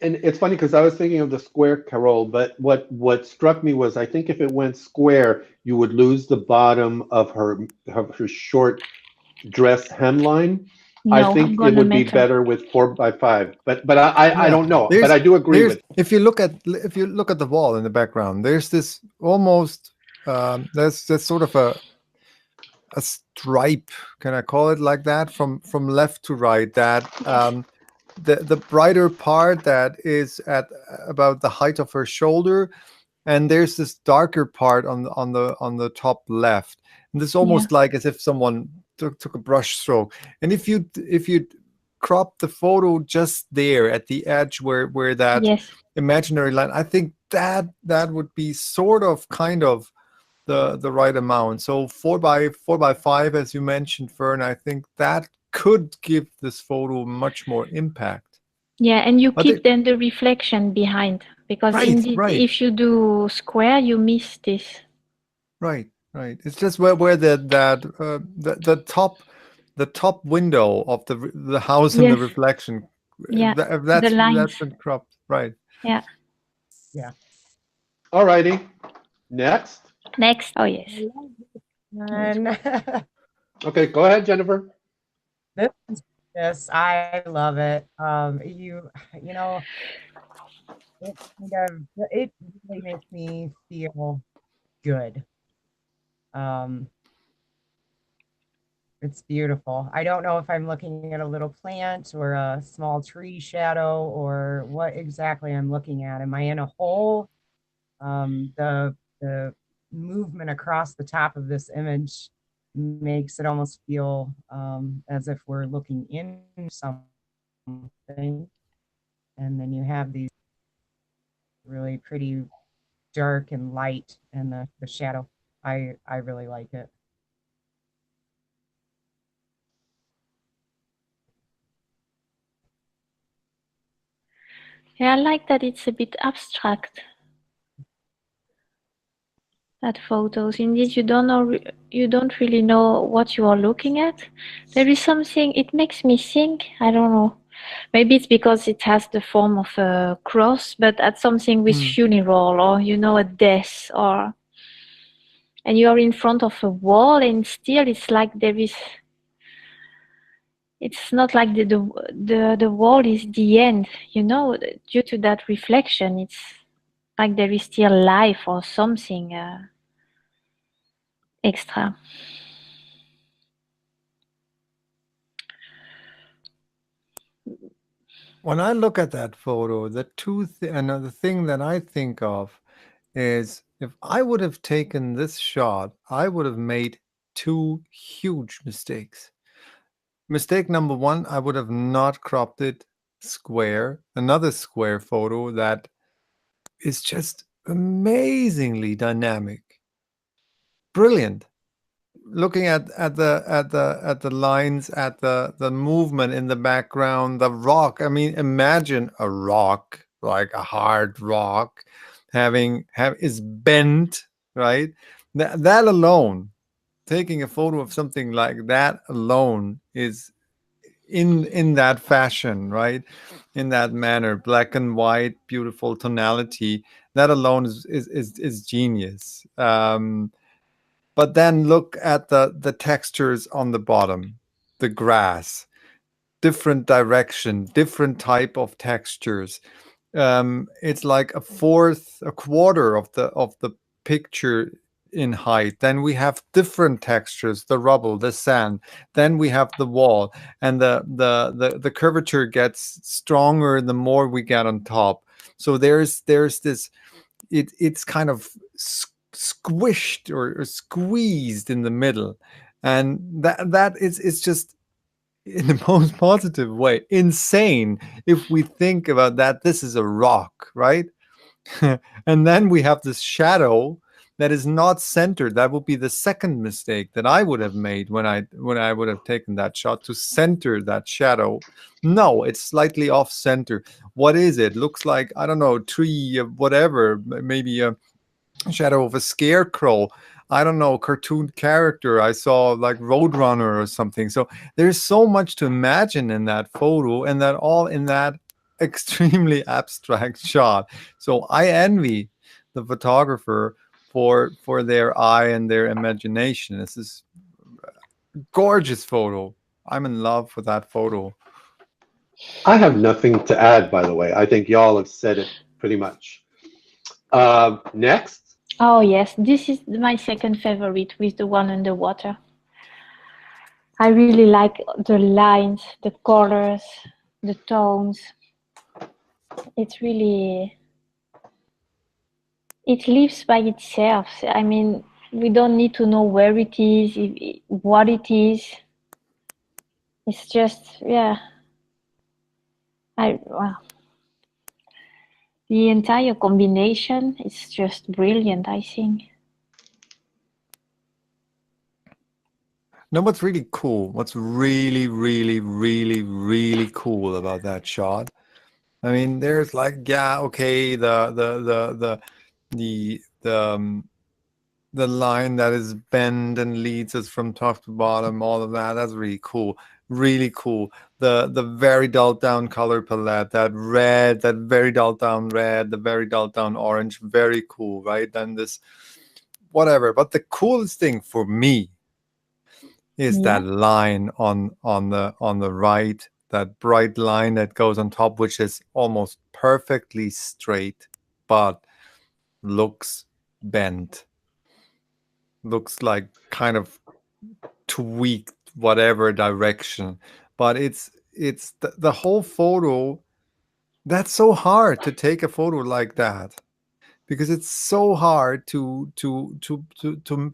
Speaker 1: and it's funny because I was thinking of the square, Carol, but what struck me was, I think if it went square, you would lose the bottom of her short dress hemline.
Speaker 2: No,
Speaker 1: I think it would be
Speaker 2: metal.
Speaker 1: better with 4x5, but I don't know. But I do agree with.
Speaker 4: If you look at the wall in the background, there's this almost there's sort of a stripe, can I call it like that, from left to right, that the brighter part that is at about the height of her shoulder, and there's this darker part on the top left, and it's almost like as if someone took a brush stroke. And if you crop the photo just there at the edge where that imaginary line, I think that would be sort of kind of the right amount. So 4x5, as you mentioned, Fern, I think that could give this photo much more impact.
Speaker 2: Yeah, and you keep then the reflection behind, because indeed, if you do square, you miss this.
Speaker 4: Right. It's just where the top window of the house and the reflection.
Speaker 2: Yeah,
Speaker 4: that's been cropped. Right.
Speaker 2: Yeah.
Speaker 1: All righty. Next.
Speaker 2: Oh yes.
Speaker 1: Okay, go ahead, Jennifer.
Speaker 3: Yes, I love it. You know, it really makes me feel good. It's beautiful. I don't know if I'm looking at a little plant or a small tree shadow or what exactly I'm looking at. Am I in a hole? The movement across the top of this image makes it almost feel as if we're looking in something. And then you have these really pretty dark and light, and the shadow. I really like it.
Speaker 2: Yeah, I like that it's a bit abstract. That photos, indeed, you don't really know what you are looking at. There is something, it makes me think, I don't know, maybe it's because it has the form of a cross, but at something with funeral, or a death, and you are in front of a wall, and still it's like it's not like the wall is the end, due to that reflection. It's like there is still life or something extra.
Speaker 4: When I look at that photo, another thing that I think of is, if I would have taken this shot, I would have made two huge mistakes. Mistake number one, I would have not cropped it square. Another square photo that is just amazingly dynamic, brilliant. Looking at the lines, at the movement in the background, the rock. I mean, imagine a rock, like a hard rock, is bent, right? That alone, taking a photo of something like that alone is in that fashion, right? In that manner, black and white, beautiful tonality. That alone is genius. But then look at the textures on the bottom, the grass, different direction, different type of textures. It's like a quarter of the picture in height. Then we have different textures, the rubble, the sand. Then we have the wall, and the curvature gets stronger the more we get on top. So there's this, it's kind of squished or squeezed in the middle, and that is, it's just, in the most positive way, insane if we think about that. This is a rock, right? And then we have this shadow that is not centered. That would be the second mistake that I would have made when I would have taken that shot, to center that shadow. No, it's slightly off center. What is it? Looks like, I don't know, tree, whatever, maybe a shadow of a scarecrow. I don't know, cartoon character. I saw like Roadrunner or something. So there's so much to imagine in that photo, and that all in that extremely abstract shot. So I envy the photographer for their eye and their imagination. This is a gorgeous photo. I'm in love with that photo.
Speaker 1: I have nothing to add, by the way. I think y'all have said it pretty much. Next.
Speaker 2: Oh yes, this is my second favorite, with the one underwater. I really like the lines, the colors, the tones. It's really, it lives by itself. I mean, we don't need to know where it is, what it is. It's just, yeah. Wow. The entire combination is just brilliant, I think.
Speaker 4: No, what's really cool, what's really, really, really, really cool about that shot? I mean, there's like, yeah, okay, the line that is bent and leads us from top to bottom, all of that, that's really cool. Really cool. The very dull down color palette, that red, that very dull down red, the very dull down orange, very cool, right? And this, whatever. But the coolest thing for me is that line on the right, that bright line that goes on top, which is almost perfectly straight, but looks bent. Looks like kind of tweaked, whatever direction. But it's the whole photo. That's so hard to take a photo like that, because it's so hard to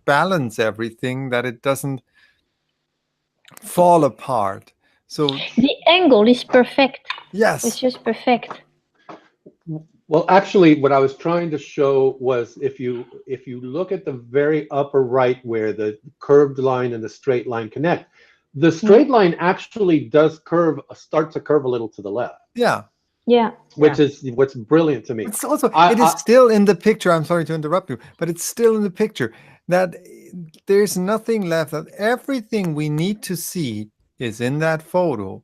Speaker 4: balance everything, that it doesn't fall apart. So
Speaker 2: the angle is perfect.
Speaker 4: Yes,
Speaker 2: it's just perfect.
Speaker 1: Well, actually, what I was trying to show was, if you look at the very upper right, where the curved line and the straight line connect, the straight line actually does start to curve a little to the left.
Speaker 4: Yeah.
Speaker 2: Yeah.
Speaker 1: Which is what's brilliant to me.
Speaker 4: It's also, it is still in the picture. I'm sorry to interrupt you, but it's still in the picture, that there's nothing left. That everything we need to see is in that photo.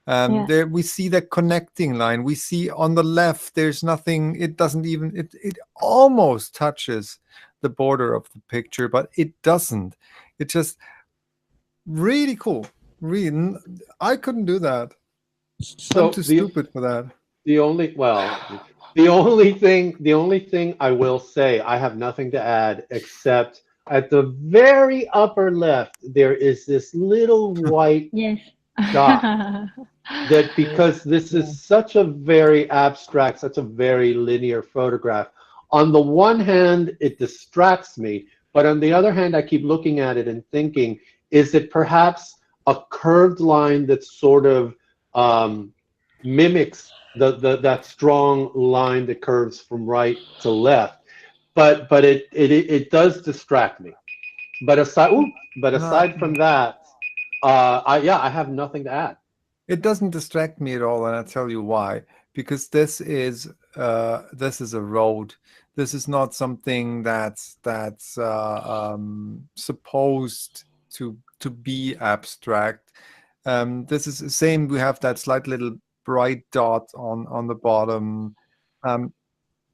Speaker 4: There we see the connecting line. We see on the left, there's nothing. It doesn't even, it almost touches the border of the picture, but it doesn't. It's just really cool. Really, I couldn't do that. So I'm too stupid for that.
Speaker 1: The only thing I will say, I have nothing to add, except at the very upper left, there is this little white dot. That, because this is such a very abstract, such a very linear photograph, on the one hand, it distracts me, but on the other hand, I keep looking at it and thinking, is it perhaps a curved line that sort of mimics that strong line that curves from right to left? But it does distract me. But aside from that, I have nothing to add.
Speaker 4: It doesn't distract me at all, and I'll tell you why. Because this is a road. This is not something that's supposed to be abstract. This is the same. We have that slight little bright dot on the bottom.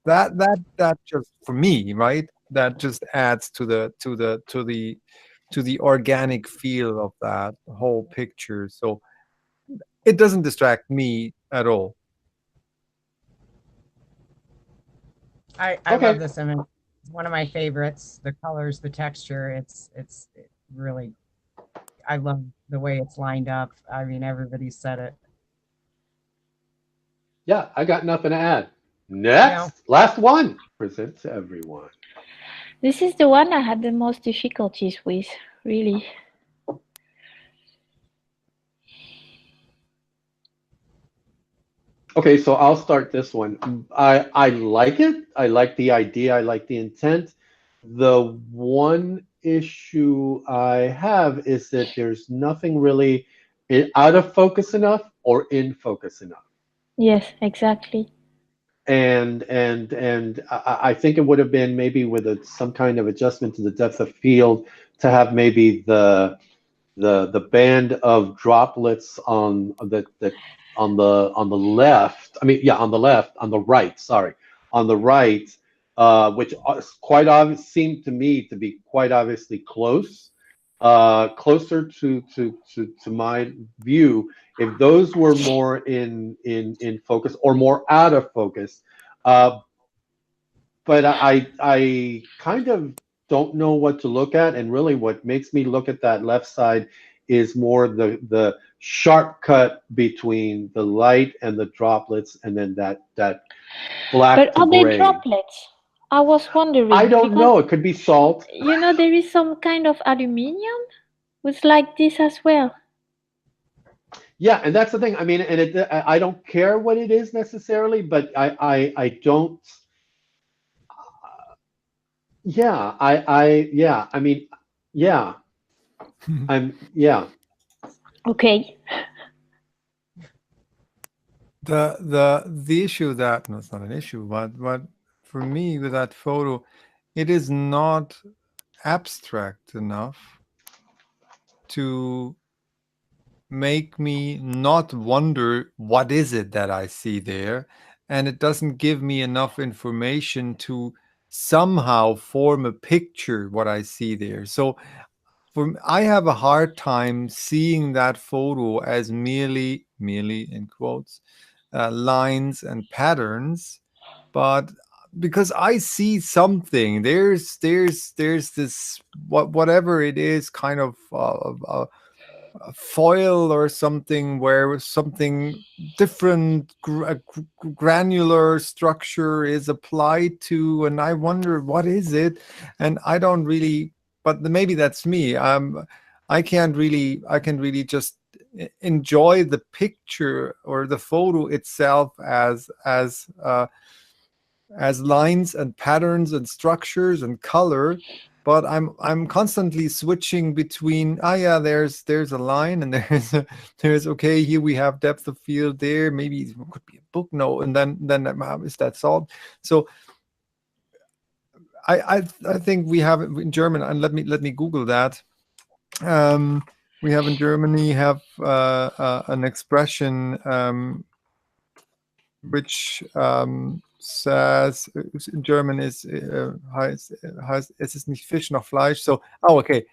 Speaker 4: That just, for me, right? that just adds to the organic feel of that whole picture. So it doesn't distract me at all.
Speaker 3: I
Speaker 1: Okay.
Speaker 3: love this image. It's one of my favorites. The colors, the texture. It really. I love the way it's lined up. I mean, everybody said it.
Speaker 1: Yeah, I got nothing to add. Next, last one. Present to everyone.
Speaker 2: This is the one I had the most difficulties with, really.
Speaker 1: Okay, so I'll start this one. I like it. I like the idea. I like the intent. The one issue I have is that there's nothing really out of focus enough or in focus enough.
Speaker 2: Yes, exactly.
Speaker 1: And I think it would have been maybe with some kind of adjustment to the depth of field to have maybe the band of droplets on on the left. I mean, yeah, on the left, on the right. Sorry, on the right, which quite obvious seemed to me to be quite obviously closer to my view. If those were more in focus or more out of focus, but I kind of don't know what to look at, and really what makes me look at that left side is more the sharp cut between the light and the droplets, and then that black
Speaker 2: But
Speaker 1: to
Speaker 2: are they
Speaker 1: gray.
Speaker 2: droplets? I was wondering.
Speaker 1: I don't
Speaker 2: because,
Speaker 1: know. It could be salt.
Speaker 2: You know, there is some kind of aluminium with like this as well.
Speaker 1: Yeah, and that's the thing. I mean, and I don't care what it is necessarily, but I don't. Yeah, yeah. I mean, yeah. Yeah.
Speaker 2: Okay.
Speaker 4: The issue that, no, it's not an issue, but for me with that photo, it is not abstract enough to make me not wonder what is it that I see there, and it doesn't give me enough information to somehow form a picture what I see there. So I have a hard time seeing that photo as merely in quotes lines and patterns, but because I see something, there's this whatever it is, kind of a foil or something where something different granular structure is applied to, and I wonder what is it, and I don't really. But maybe that's me. I can really just enjoy the picture or the photo itself as lines and patterns and structures and color, but I'm constantly switching between, yeah, there's a line, and there's okay, here we have depth of field, there maybe it could be a book, no, and then is that salt? So I think we have in German, and let me Google that. We have in Germany an expression which says in German is es ist nicht Fisch noch Fleisch. So okay,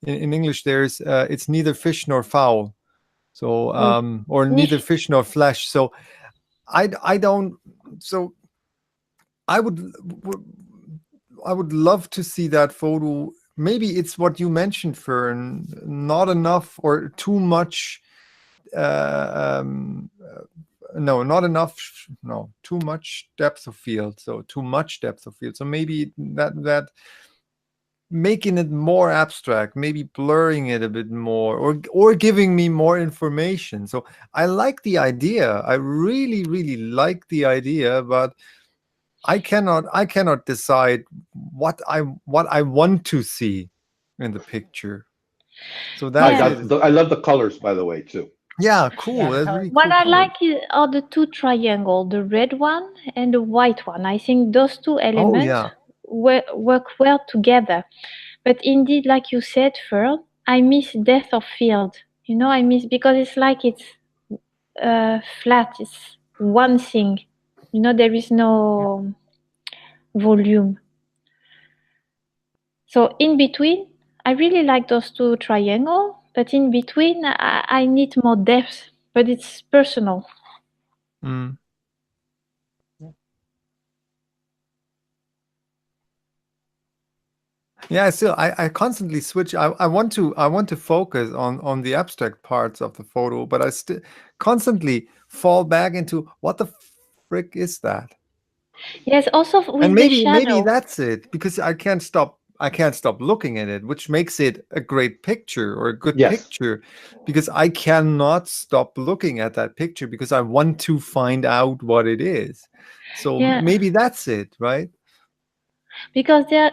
Speaker 4: in English there's it's neither fish nor fowl. So or neither fish nor flesh. So I don't. So I would love to see that photo. Maybe it's what you mentioned, Fern. Not enough or too much. No, not enough. No, too much depth of field. So too much depth of field. So maybe that making it more abstract, maybe blurring it a bit more, or giving me more information. So I like the idea. I really, really like the idea, but I cannot decide what I want to see in the picture. So that
Speaker 1: I love the colors, by the way, too.
Speaker 4: Yeah, cool.
Speaker 3: Yeah,
Speaker 4: That's really
Speaker 2: what
Speaker 4: cool
Speaker 2: I
Speaker 4: color.
Speaker 2: like are the two triangles, the red one and the white one. I think those two elements work well together. But indeed, like you said, Fern, I miss depth of field. You know, I miss, because it's like it's flat. It's one thing. You know, there is no volume. So in between, I really like those two triangles, but in between, I need more depth. But it's personal.
Speaker 4: Mm. Yeah, still, I constantly switch. I want to focus on the abstract parts of the photo, but I still constantly fall back into what the frick is that?
Speaker 2: Yes, also with
Speaker 4: And
Speaker 2: the
Speaker 4: maybe
Speaker 2: shadow.
Speaker 4: that's it, because I can't stop looking at it, which makes it a great picture or a good
Speaker 1: Yes.
Speaker 4: picture, because I cannot stop looking at that picture because I want to find out what it is. So
Speaker 2: Yeah.
Speaker 4: maybe that's it, right?
Speaker 2: Because there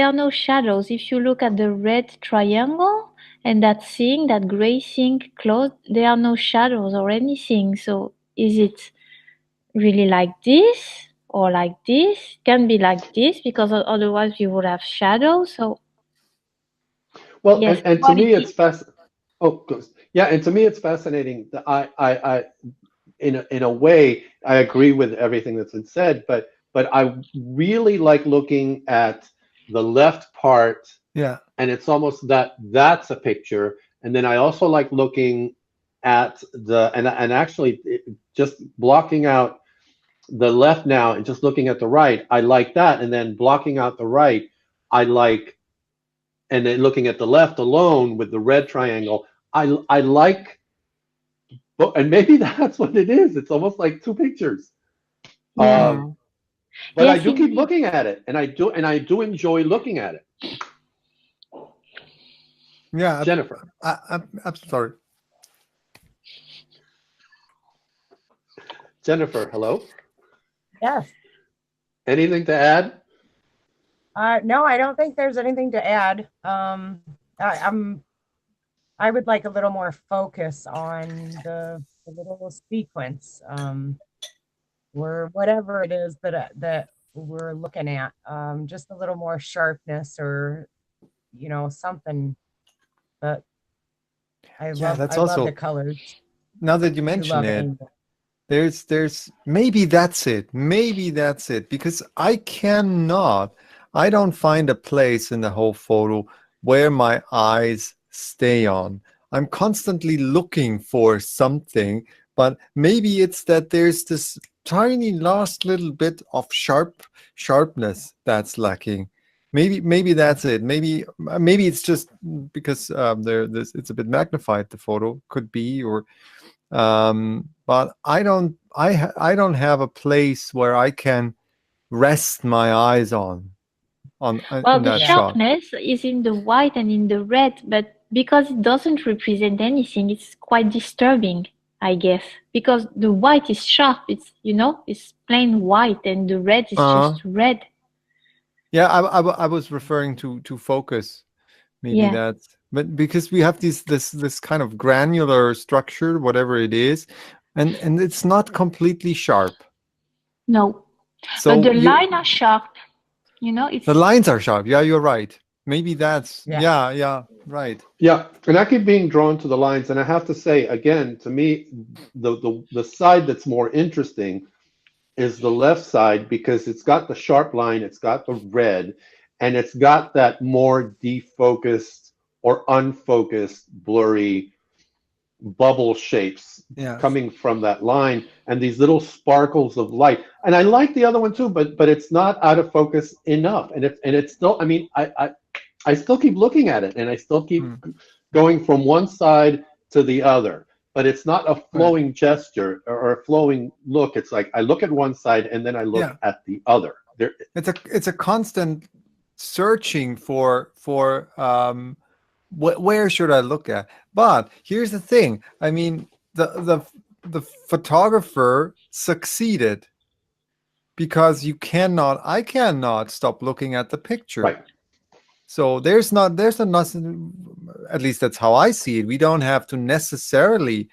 Speaker 2: are no shadows. If you look at the red triangle and that thing, that gray thing close, there are no shadows or anything. So is it really like this or like this? Can be like this because otherwise you would have shadows. So
Speaker 1: Well,
Speaker 2: yes,
Speaker 1: and to me, it's and to me, it's fascinating that I in a way, I agree with everything that's been said, but I really like looking at the left part,
Speaker 4: Yeah.
Speaker 1: and it's almost that's a picture, and then I also like looking at and actually just blocking out the left now and just looking at the right. I like that, and then blocking out the right, I like, and then looking at the left alone with the red triangle. I like, and maybe that's what it is. It's almost like two pictures.
Speaker 2: yeah.
Speaker 1: But I
Speaker 2: Yes,
Speaker 1: do keep
Speaker 2: indeed.
Speaker 1: looking at it, and I do enjoy looking at it.
Speaker 4: Yeah,
Speaker 1: Jennifer,
Speaker 4: I'm sorry.
Speaker 1: Jennifer, hello.
Speaker 3: Yes.
Speaker 1: Anything to add?
Speaker 3: No, I don't think there's anything to add. I would like a little more focus on the little sequence, or whatever it is that we're looking at. Just a little more sharpness, or something. But I love
Speaker 4: that's
Speaker 3: I love
Speaker 4: also,
Speaker 3: the colors.
Speaker 4: now that you
Speaker 3: I
Speaker 4: mention
Speaker 3: love
Speaker 4: it,
Speaker 3: Angel.
Speaker 4: there's maybe that's it. Maybe that's it, because I don't find a place in the whole photo where my eyes stay on. I'm constantly looking for something, but maybe it's that there's this tiny last little bit of sharpness that's lacking. Maybe that's it. Maybe it's just because it's a bit magnified, the photo could be, or but I don't have a place where I can rest my eyes on
Speaker 2: Well,
Speaker 4: in
Speaker 2: the
Speaker 4: that
Speaker 3: Yeah.
Speaker 4: shot.
Speaker 2: sharpness is in the white and in the red, but because it doesn't represent anything, it's quite disturbing, I guess. Because the white is sharp, it's plain white, and the red is just red.
Speaker 4: Yeah, I was referring to focus. Maybe
Speaker 2: Yeah.
Speaker 4: that's, but because we have this kind of granular structure, whatever it is, and it's not completely sharp.
Speaker 2: No,
Speaker 4: So
Speaker 2: but the lines are sharp. It's
Speaker 4: the lines are sharp. Yeah, you're right. Maybe that's
Speaker 3: Yeah.
Speaker 4: yeah, right.
Speaker 1: Yeah, and I keep being drawn to the lines, and I have to say again, to me, the side that's more interesting is the left side, because it's got the sharp line, it's got the red, and it's got that more defocused or unfocused, blurry bubble shapes
Speaker 4: Yeah.
Speaker 1: coming from that line, and these little sparkles of light. And I like the other one too, but it's not out of focus enough, and it's still. I mean, I still keep looking at it, and I still keep going from one side to the other. But it's not a flowing gesture or a flowing look. It's like I look at one side and then I look at the other.
Speaker 4: It's a constant searching for where should I look at? But here's the thing. I mean, the photographer succeeded, because I cannot stop looking at the picture.
Speaker 1: Right.
Speaker 4: So there's nothing, at least that's how I see it. We don't have to necessarily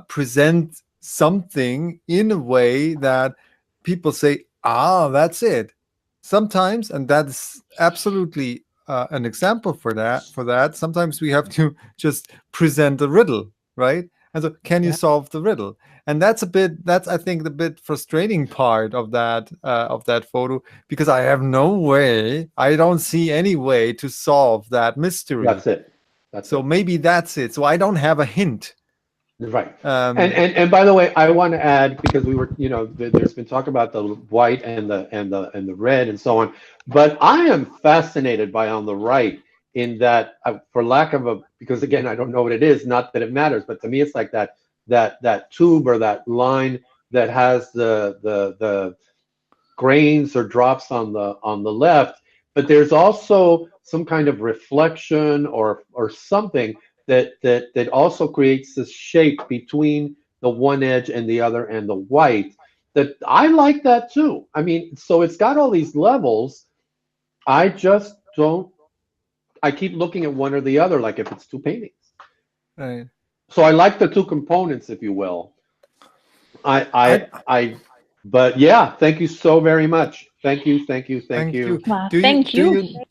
Speaker 4: present something in a way that people say, that's it. Sometimes, and that's absolutely an example for that. Sometimes we have to just present a riddle, right? And so, can you solve the riddle? And that's I think the bit frustrating part of that photo, because I have no way, I don't see any way to solve that mystery.
Speaker 1: That's it.
Speaker 4: So maybe that's it. So I don't have a hint.
Speaker 1: Right. And by the way, I want to add, because we were, there's been talk about the white and the red and so on, but I am fascinated by on the right, in that, for lack of because again, I don't know what it is, not that it matters, but to me it's like that tube or that line that has the grains or drops on the left, but there's also some kind of reflection or something that also creates this shape between the one edge and the other and the white. That I like that too. I mean, so it's got all these levels. I just don't. I keep looking at one or the other, like if it's two paintings.
Speaker 4: Right.
Speaker 1: So I like the two components, if you will. But yeah, thank you so very much. Thank you.
Speaker 2: Wow,
Speaker 4: Do
Speaker 2: thank you.